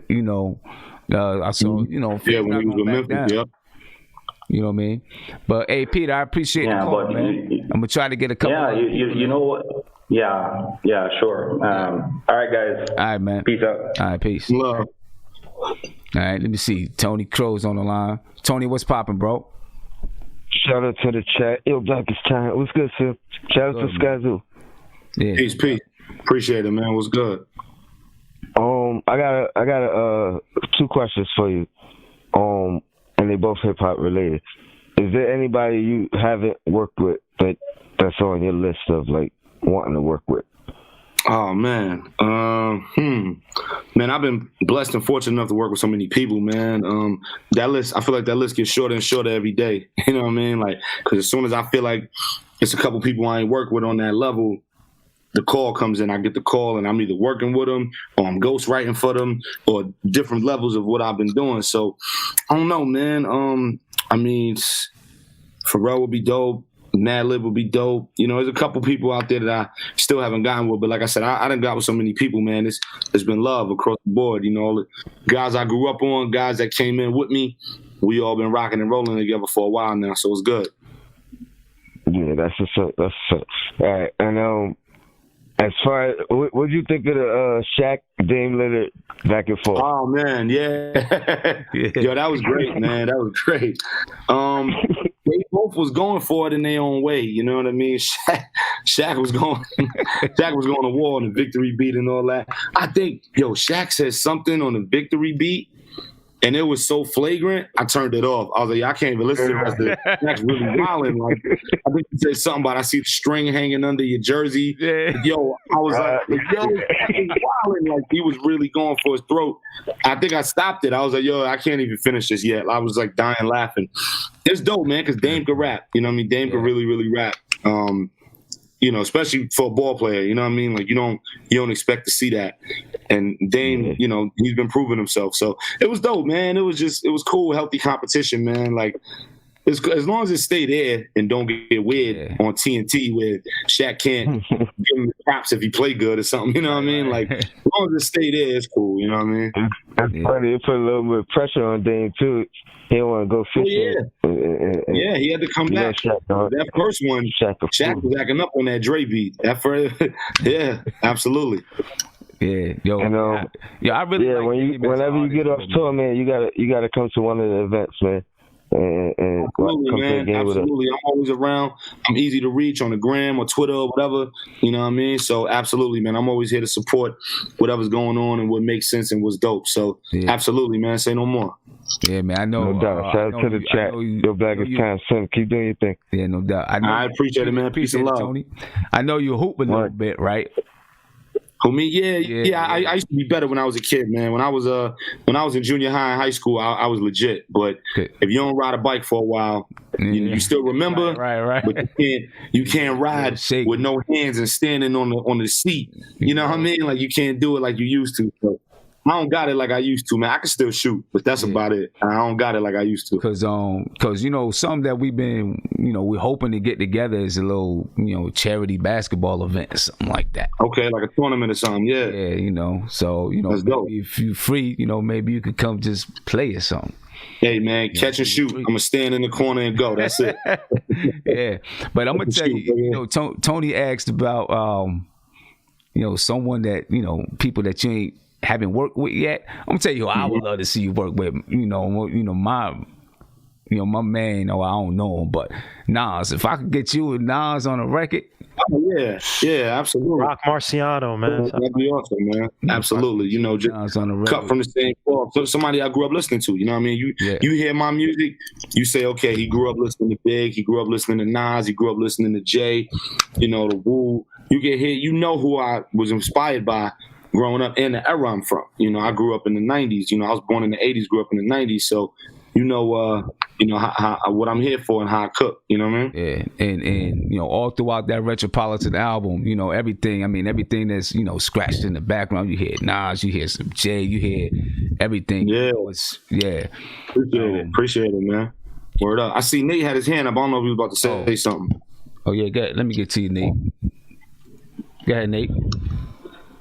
I saw, you know, Yeah, when he was with Memphis, yep. You know what I mean? But hey, Peter, I appreciate the call, man. I'm gonna try to get a couple. Yeah, you know what? Yeah, sure. All right, guys. All right, man. Peace out. All right, peace. Love. All right, let me see. Tony Crow's on the line. Tony, what's popping, bro? Shout out to the chat. Yo, Black is time. What's good, sir? Shout out to Skyzoo. Yeah. Peace. Appreciate it, man. What's good? I got 2 questions for you. And they both hip hop related. Is there anybody you haven't worked with that's on your list of like wanting to work with? Oh man, man, I've been blessed and fortunate enough to work with so many people, man. That list, I feel like that list gets shorter and shorter every day. You know what I mean? Like, because as soon as I feel like it's a couple people I ain't worked with on that level, the call comes in. I get the call, and I'm either working with them, or I'm ghostwriting for them, or different levels of what I've been doing. So, I don't know, man. I mean, Pharrell would be dope. Madlib would be dope. You know, there's a couple people out there that I still haven't gotten with, but like I said, I done got with so many people, man. There's been love across the board. You know, all the guys I grew up on, guys that came in with me, we all been rocking and rolling together for a while now, so it's good. Yeah, that's what's up. All right, and as far as what do you think of the Shaq Dame Lillard back and forth? Oh man, yeah. Yo, that was great, man. That was great. They both was going for it in their own way. You know what I mean? Shaq was going to war on the victory beat and all that. I think, Shaq said something on the victory beat, and it was so flagrant, I turned it off. I was like, I can't even listen to the rest of it. Shaq's really wilding. Like, I think he said something about, I see the string hanging under your jersey. Yeah. I was like, Shaq is wilding. Like, he was really going for his throat. I think I stopped it. I was like, I can't even finish this yet. I was like dying laughing. It's dope, man, because Dame could rap. You know what I mean? Dame could really, really rap. Especially for a ball player, you know what I mean? Like you don't expect to see that. And Dame, he's been proving himself. So it was dope, man. It was cool, healthy competition, man. Like as long as it stay there and don't get weird on TNT where Shaq can't give him the props if he play good or something, you know what I mean? Like as long as it stay there, it's cool, you know what I mean? That's funny. It put a little bit of pressure on Dame too. He didn't want to go fishing. Yeah, he had to come back. That first one, Shaq was acting up on that Dre beat. That first, yeah, absolutely. Yeah, I really like whenever you get off tour, man, you gotta come to one of the events, man. And absolutely, man. Absolutely. I'm always around. I'm easy to reach on the gram or Twitter or whatever. You know what I mean? So absolutely, man. I'm always here to support whatever's going on and what makes sense and what's dope. So absolutely, man. Say no more. Yeah, man. I know. No doubt. Shout out to the chat. Your Black is time, son. Keep doing your thing. Yeah, no doubt. I appreciate it, man. Peace and love. Tony. I know you hoop a little bit, right? Who me? Yeah. I used to be better when I was a kid, man. When I was in junior high and high school, I was legit. But if you don't ride a bike for a while, you still remember. Right. But you can't ride with no hands and standing on the seat. You know what I mean? Like you can't do it like you used to. So I don't got it like I used to, man. I can still shoot, but that's about it. I don't got it like I used to. Cause something that we've been, we're hoping to get together is a little, charity basketball event or something like that. Okay, like a tournament or something, yeah. Yeah, so maybe if you're free, maybe you could come just play or something. Hey man, catch and shoot. I'm gonna stand in the corner and go. That's it. Yeah, but I'm gonna tell you, Tony asked about, someone that people that you haven't worked with yet. I'm gonna tell you, I would love to see you work with. My man. I don't know him, but Nas. If I could get you with Nas on a record. Oh yeah, absolutely. Rock Marciano, man. That'd be awesome, man. Absolutely. Just cut from the same cloth. So somebody I grew up listening to. You know what I mean? You hear my music, you say, okay, he grew up listening to Big, he grew up listening to Nas, he grew up listening to Jay, the Wu. You get hit, who I was inspired by growing up and the era I'm from. I grew up in the 90s. I was born in the 80s, grew up in the 90s. So, how what I'm here for and how I cook. You know what I mean? Yeah, and all throughout that Retropolitan album, everything. I mean, everything that's scratched in the background. You hear Nas, you hear some Jay, you hear everything. Yeah, Appreciate it, man. Word up. I see Nate had his hand up. I don't know if he was about to say something. Oh yeah, go ahead. Let me get to you, Nate. Go ahead, Nate.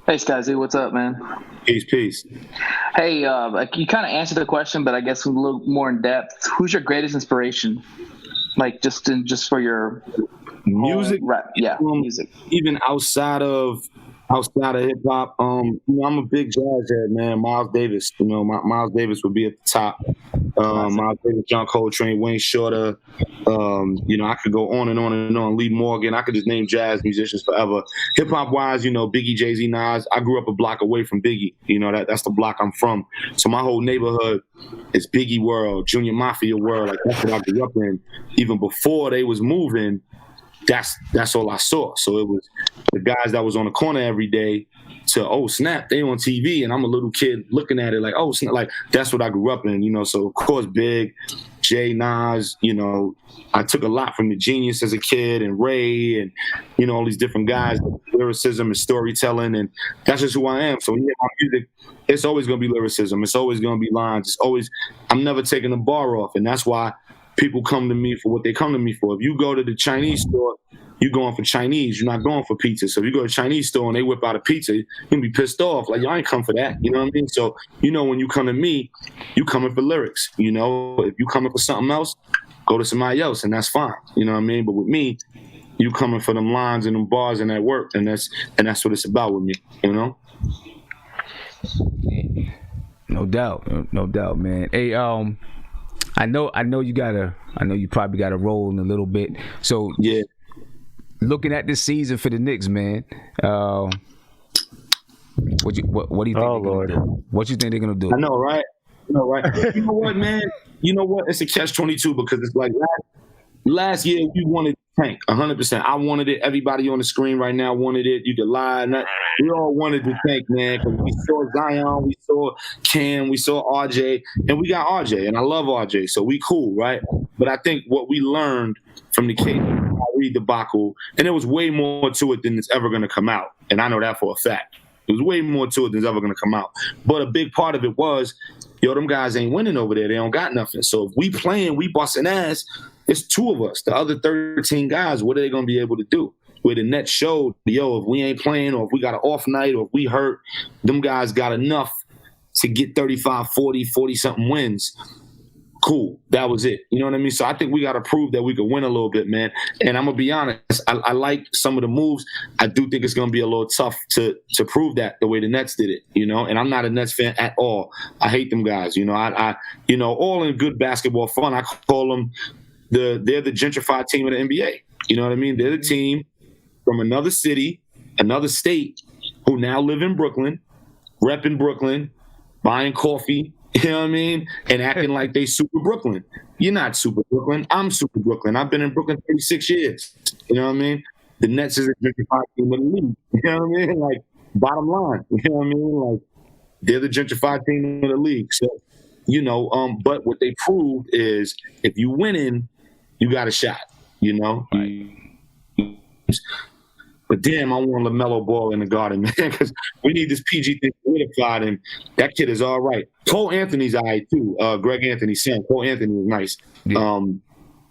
Hey, Skyzoo, what's up, man? Peace. Hey, you kind of answered the question, but I guess a little more in depth. Who's your greatest inspiration? Like, just for your Music, rap, yeah, music. Even outside of hip hop, I'm a big jazz head, man. Miles Davis, Miles Davis would be at the top. Miles Davis, John Coltrane, Wayne Shorter. I could go on and on and on. Lee Morgan. I could just name jazz musicians forever. Hip hop wise, Biggie, Jay-Z, Nas. I grew up a block away from Biggie. That's the block I'm from. So my whole neighborhood is Biggie world, Junior Mafia world. Like that's what I grew up in. Even before they was moving, that's all I saw. So it was the guys that was on the corner every day to, oh snap, they on TV, and I'm a little kid looking at it like, oh snap, like that's what I grew up in, So of course, Big, Jay, Nas, I took a lot from the Genius as a kid, and Ray, and all these different guys, lyricism and storytelling, and that's just who I am. So when you hear my music, it's always gonna be lyricism, it's always gonna be lines, it's always, I'm never taking the bar off, and that's why people come to me for what they come to me for. If you go to the Chinese store, you're going for Chinese. You're not going for pizza. So if you go to a Chinese store and they whip out a pizza, you're going to be pissed off. Like, I ain't come for that. You know what I mean? So, when you come to me, you coming for lyrics. If you coming for something else, go to somebody else, and that's fine. You know what I mean? But with me, you coming for them lines and them bars and that work, and that's what it's about with me, No doubt, man. Hey, I know you probably gotta roll in a little bit. So yeah, looking at this season for the Knicks, man, what do you think? Oh Lord, what you think they're gonna do? I know, right? You know what, man? You know what? It's a catch-22 because it's like last year we wanted tank 100%. I wanted it. Everybody on the screen right now wanted it. You could lie. We all wanted the tank, man, because we saw Zion, we saw Cam, we saw RJ, and we got RJ, and I love RJ, so we cool, right? But I think what we learned from the KD debacle, and there was way more to it than it's ever going to come out, and I know that for a fact. There's way more to it than it's ever going to come out. But a big part of it was, them guys ain't winning over there. They don't got nothing. So if we playing, we busting ass, it's two of us. The other 13 guys, what are they going to be able to do? Where the Nets showed, if we ain't playing or if we got an off night or if we hurt, them guys got enough to get 35, 40-something wins. Cool. That was it. You know what I mean? So I think we got to prove that we could win a little bit, man. And I'm going to be honest, I like some of the moves. I do think it's going to be a little tough to prove that the way the Nets did it, and I'm not a Nets fan at all. I hate them guys, I all in good basketball fun. I call them they're the gentrified team of the NBA. You know what I mean? They're the team from another city, another state, who now live in Brooklyn, repping Brooklyn, buying coffee, you know what I mean? And acting like they super Brooklyn. You're not super Brooklyn. I'm super Brooklyn. I've been in Brooklyn 36 years. You know what I mean? The Nets is a gentrified team of the league. You know what I mean? Like, bottom line. You know what I mean? Like, they're the gentrified team of the league. So, but what they proved is if you winning, you got a shot, Right. But damn, I want LaMelo Ball in the Garden, man, because we need this PG thing solidified, and that kid is all right. Cole Anthony's all right, too. Greg Anthony's son. Cole Anthony is nice. Yeah.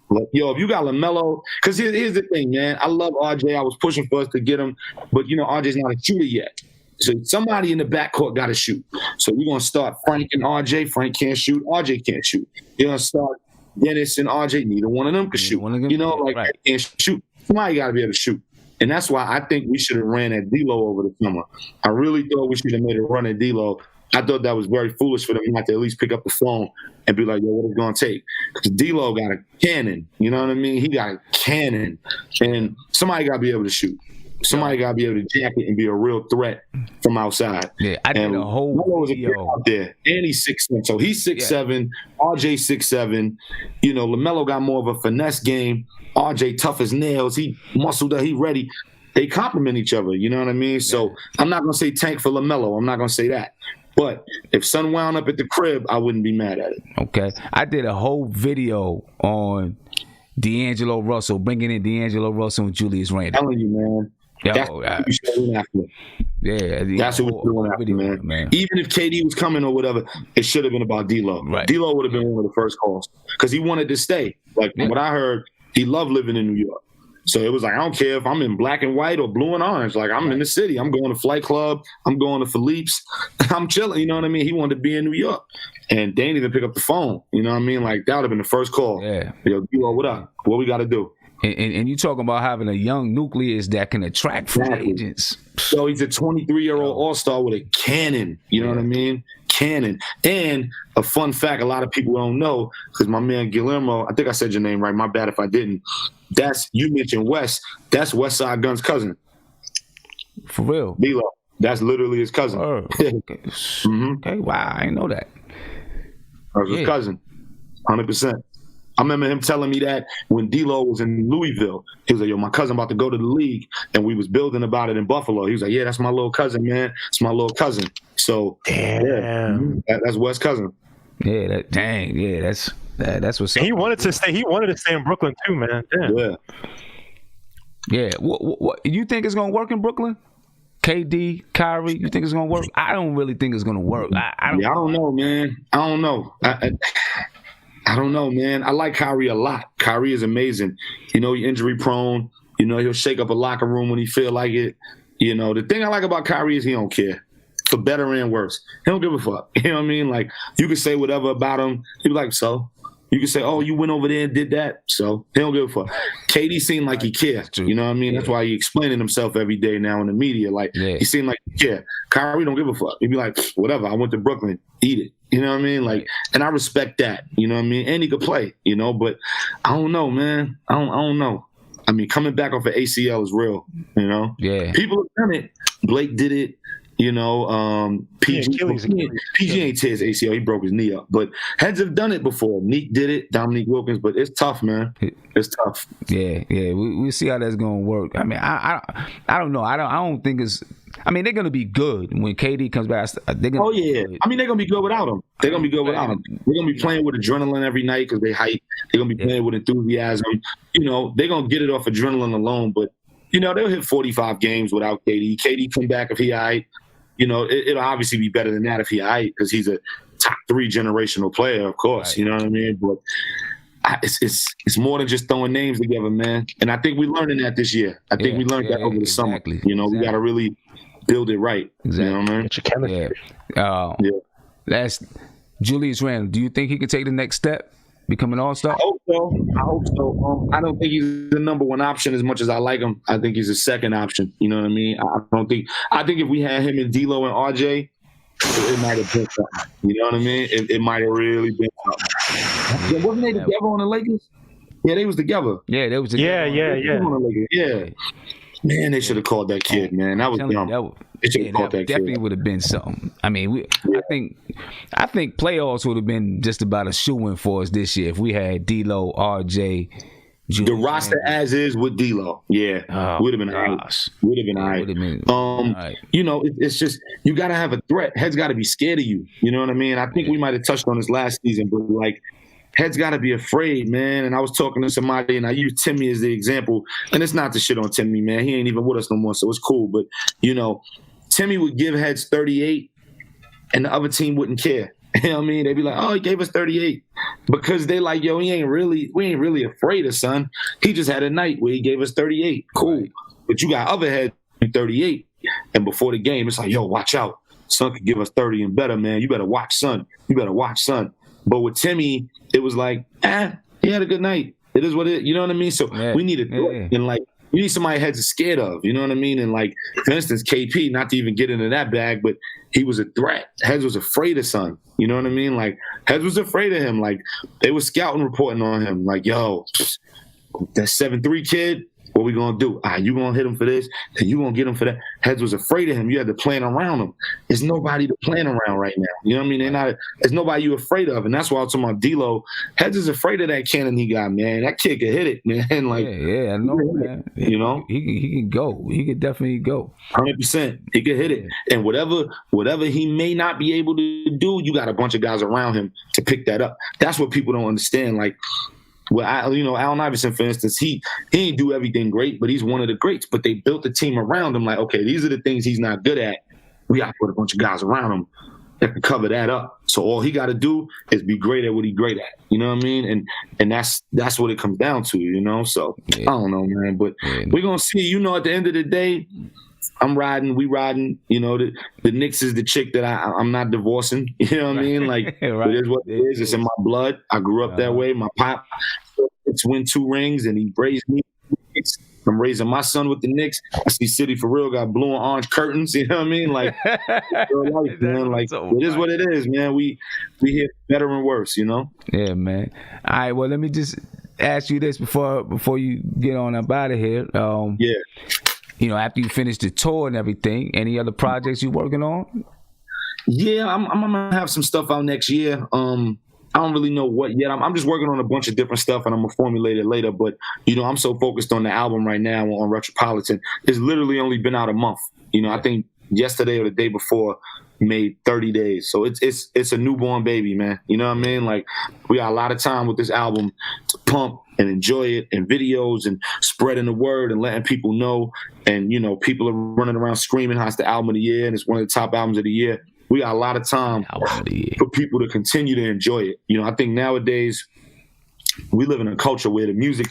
But, if you got LaMelo, because here's the thing, man. I love RJ. I was pushing for us to get him, but, RJ's not a shooter yet. So somebody in the backcourt got to shoot. So we're going to start Frank and RJ. Frank can't shoot. RJ can't shoot. You're going to start Dennis and RJ. Neither one of them can shoot. Right. They can't shoot. Somebody got to be able to shoot. And that's why I think we should have ran at D-Lo over the summer. I really thought we should have made a run at D-Lo. I thought that was very foolish for them not to at least pick up the phone and be like, yo, what is it going to take? Because D-Lo got a cannon. You know what I mean? He got a cannon. And somebody got to be able to shoot. Somebody got to be able to jack it and be a real threat from outside. Yeah, I did a whole video out there. And he's 6'7". So he's 6'7". RJ 6'7". LaMelo got more of a finesse game. RJ tough as nails. He muscled up. He ready. They complement each other. You know what I mean? So I'm not going to say tank for LaMelo. I'm not going to say that. But if son wound up at the crib, I wouldn't be mad at it. Okay. I did a whole video on D'Angelo Russell, bringing in D'Angelo Russell and Julius Randle. I'm telling you, man. That's what we should have been after. Yeah, that's what we're doing after, man. Even if KD was coming or whatever, it should have been about D'Lo. Right. D'Lo would have been one of the first calls because he wanted to stay. Like, from what I heard, he loved living in New York. So it was like, I don't care if I'm in black and white or blue and orange. Like, I'm in the city. I'm going to Flight Club. I'm going to Philippe's. I'm chilling. You know what I mean? He wanted to be in New York. And they didn't even pick up the phone. You know what I mean? Like, that would have been the first call. Yeah. Yo, D-Lo, what up? What we got to do? And you talking about having a young nucleus that can attract free agents. So he's a 23-year-old all-star with a cannon. You know what I mean? Cannon. And a fun fact a lot of people don't know, because my man Guillermo, I think I said your name right. My bad if I didn't. You mentioned Wes. That's West Side Gun's cousin. For real? D-Lo. That's literally his cousin. Oh, okay. Okay, wow. I didn't know that. That's his cousin. 100%. I remember him telling me that when D-Lo was in Louisville. He was like, yo, my cousin about to go to the league, and we was building about it in Buffalo. He was like, yeah, that's my little cousin, man. It's my little cousin. So, that's Wes' cousin. Yeah, that's what's up. He wanted to stay. He wanted to stay in Brooklyn too, man. Damn. Yeah. What you think is gonna work in Brooklyn? KD, Kyrie, you think it's gonna work? I don't really think it's gonna work. I don't know, man. I don't know. I don't know, man. I like Kyrie a lot. Kyrie is amazing. You know, he's injury prone. You know, he'll shake up a locker room when he feel like it. You know, the thing I like about Kyrie is he don't care. For better and worse. He don't give a fuck. You know what I mean? Like, you can say whatever about him. He'll be like, so? You can say, oh, you went over there and did that. So he don't give a fuck. KD seemed like he cared. You know what I mean? That's why he explaining himself every day now in the media. Like, he seemed like he cared. Kyrie don't give a fuck. He'd be like, whatever. I went to Brooklyn. Eat it. You know what I mean? Like, and I respect that. You know what I mean? And he could play, you know, but I don't know, man. I don't know. I mean, coming back off of ACL is real, you know? Yeah. People have done it. Blake did it. You know, PG ain't tear his ACL. He broke his knee up. But heads have done it before. Neek did it, Dominique Wilkins. But it's tough, man. It's tough. Yeah. We'll see how that's going to work. I mean, I don't know. I don't think it's – I mean, they're going to be good when KD comes back. They're gonna I mean, they're going to be good without him. They're going to be good without him. They're going to be playing with adrenaline every night because they hype. They're going to be playing with enthusiasm. You know, they're going to get it off adrenaline alone. But, you know, they'll hit 45 games without KD. KD come back if he hype. You know, it'll obviously be better than that if he aight, because he's a top 3 generational player, of course. Right. You know what I mean? But it's more than just throwing names together, man. And I think we're learning that this year. I think we learned that over the summer. You know, we got to really build it right. Exactly. You know what I mean? Get your chemistry. Last, Julius Randle, do you think he could take the next step? Become an all-star? I hope so. I don't think he's the number 1 option as much as I like him. I think he's a second option. You know what I mean? I think if we had him and D'Lo and RJ, it might have been something. You know what I mean? It might have really been something. Wasn't they together on the Lakers? Yeah, they was together. Yeah, they was together. Yeah. Man, they should have called that kid, man. That was dumb. They should have called that kid. Definitely would have been something. I mean, I think playoffs would have been just about a shoo-in for us this year if we had D'Lo, RJ, Julius the roster Randle. As is with D'Lo. Yeah, would have been nice. Would have been all right. You know, it's just you got to have a threat. Heads got to be scared of you. You know what I mean? I think we might have touched on this last season, but like. Heads got to be afraid, man. And I was talking to somebody, and I used Timmy as the example. And it's not to shit on Timmy, man. He ain't even with us no more, so it's cool. But, you know, Timmy would give Heads 38, and the other team wouldn't care. You know what I mean? They'd be like, oh, he gave us 38. Because they like, yo, we ain't really afraid of son. He just had a night where he gave us 38. Cool. Right. But you got other Heads 38. And before the game, it's like, yo, watch out. Son could give us 30 and better, man. You better watch son. But with Timmy, it was like, he had a good night. It is what it is. You know what I mean? So we need and like we need somebody Heads is scared of. You know what I mean? And like, for instance, KP, not to even get into that bag, but he was a threat. Heads was afraid of son. You know what I mean? Like Heads was afraid of him. Like they were scouting reporting on him. Like, yo, that 7'3" kid. What we gonna do? You gonna hit him for this, and you gonna get him for that. Heads was afraid of him. You had to plan around him. There's nobody to plan around right now. You know what I mean? There's nobody you afraid of, and that's why I'm talking about D'Lo. Heads is afraid of that cannon he got, man. That kid could hit it, man. Like, I know, man. You know, he can go. He could definitely go. 100%. He could hit it, and whatever he may not be able to do, you got a bunch of guys around him to pick that up. That's what people don't understand. Like. Well, Allen Iverson, for instance, he didn't do everything great, but he's one of the greats. But they built the team around him like, okay, these are the things he's not good at. We got to put a bunch of guys around him that can cover that up. So all he got to do is be great at what he's great at. You know what I mean? And that's what it comes down to, you know? So I don't know, man. But we're going to see. You know, at the end of the day, we riding. You know, the Knicks is the chick that I'm not divorcing. You know what I mean? Like, right. It is what it is. It's in my blood. I grew up that way. My pop, it's win 2 rings, and he raised me. I'm raising my son with the Knicks. I see City for real got blue and orange curtains. You know what I mean? Like, life, man. Like, it is what it is, man. We hear better and worse, you know? Yeah, man. All right, well, let me just ask you this before you get on up out of here. You know, after you finish the tour and everything, any other projects you working on? Yeah, I'm gonna have some stuff out next year. I don't really know what yet. I'm just working on a bunch of different stuff, and I'm gonna formulate it later. But you know, I'm so focused on the album right now on Retropolitan. It's literally only been out a month. You know, I think yesterday or the day before made 30 days. So it's a newborn baby, man. You know what I mean? Like, we got a lot of time with this album to pump and enjoy it, and videos and spreading the word and letting people know. And you know, people are running around screaming how it's the album of the year and it's one of the top albums of the year. We got a lot of time for people to continue to enjoy it. You know, I think nowadays we live in a culture where the music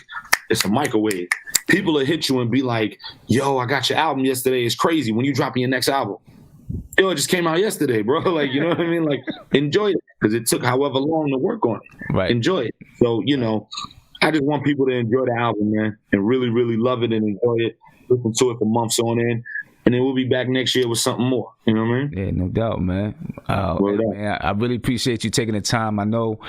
is a microwave. People will hit you and be like, yo, I got your album yesterday. It's crazy. When you dropping your next album? Yo, it just came out yesterday, bro. Like, you know what I mean? Like, enjoy it, because it took however long to work on it. Right. Enjoy it. So, you know, I just want people to enjoy the album, man, and really, really love it and enjoy it. Listen to it for months on end. And then we'll be back next year with something more. You know what I mean? Yeah, no doubt, man. Man, I really appreciate you taking the time. I know,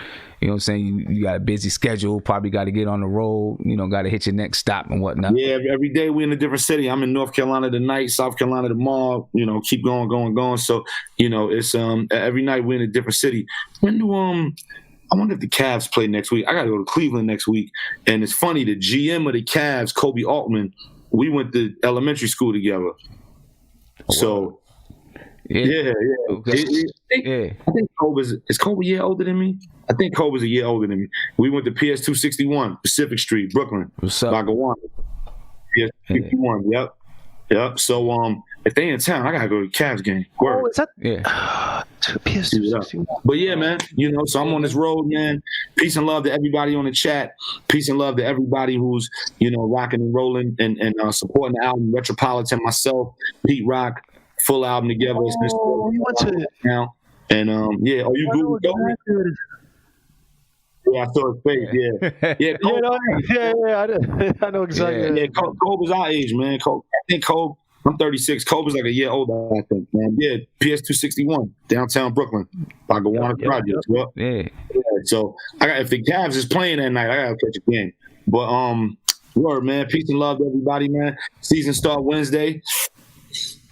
you know what I'm saying, you got a busy schedule, probably got to get on the road, you know, got to hit your next stop and whatnot. Yeah, every day we're in a different city. I'm in North Carolina tonight, South Carolina tomorrow, you know, keep going. So, you know, it's every night we're in a different city. When do I wonder if the Cavs play next week. I got to go to Cleveland next week. And it's funny, the GM of the Cavs, Kobe Altman, we went to elementary school together. So, yeah. Okay. I think is Kobe a year older than me? I think Kobe's a year older than me. We went to PS 261, Pacific Street, Brooklyn. What's up? Bagawana. PS 261, Yep. So, if they in town, I gotta go to the Cavs game. Oh, is that? Yeah. PS 261. But yeah, man, you know, so I'm on this road, man. Peace and love to everybody on the chat. Peace and love to everybody who's, you know, rocking and rolling and supporting the album. Retropolitan, myself, Pete Rock, full album together. Oh, you went to now. And you Google Kobe? Yeah, I saw his face. Yeah, Kobe. I know exactly. Yeah, Kobe's our age, man. I think Kobe. I'm 36. Kobe's like a year older, I think, man. Yeah, PS 261, downtown Brooklyn, Bagawana Projects. Yeah. So if the Cavs is playing that night, I gotta catch a game. But word, man. Peace and love to everybody, man. Season start Wednesday.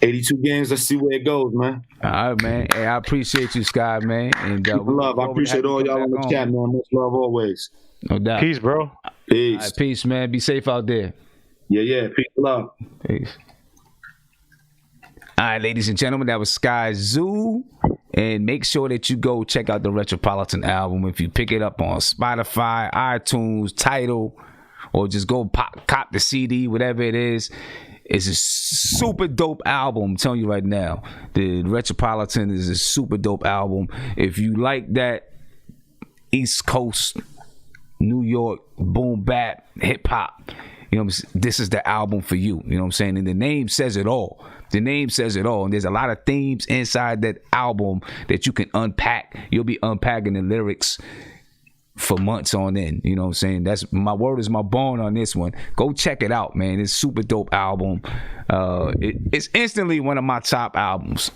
82 games. Let's see where it goes, man. All right, man. Hey, I appreciate you, Sky, man. And love. I appreciate all y'all on the chat, man. Much love always. No doubt. Peace, bro. Peace. All right, peace, man. Be safe out there. Yeah. Peace and love. Peace. All right, ladies and gentlemen, that was Skyzoo. And make sure that you go check out the Retropolitan album. If you pick it up on Spotify, iTunes, Tidal, or just go cop the CD, whatever it is. It's a super dope album. I'm telling you right now. The Retropolitan is a super dope album. If you like that East Coast, New York, boom bap, hip hop, you know, this is the album for you. You know what I'm saying? And the name says it all. The name says it all. And there's a lot of themes inside that album that you can unpack. You'll be unpacking the lyrics for months on end. You know what I'm saying? That's my word is my bone on this one. Go check it out, man. It's a super dope album. It's instantly one of my top albums.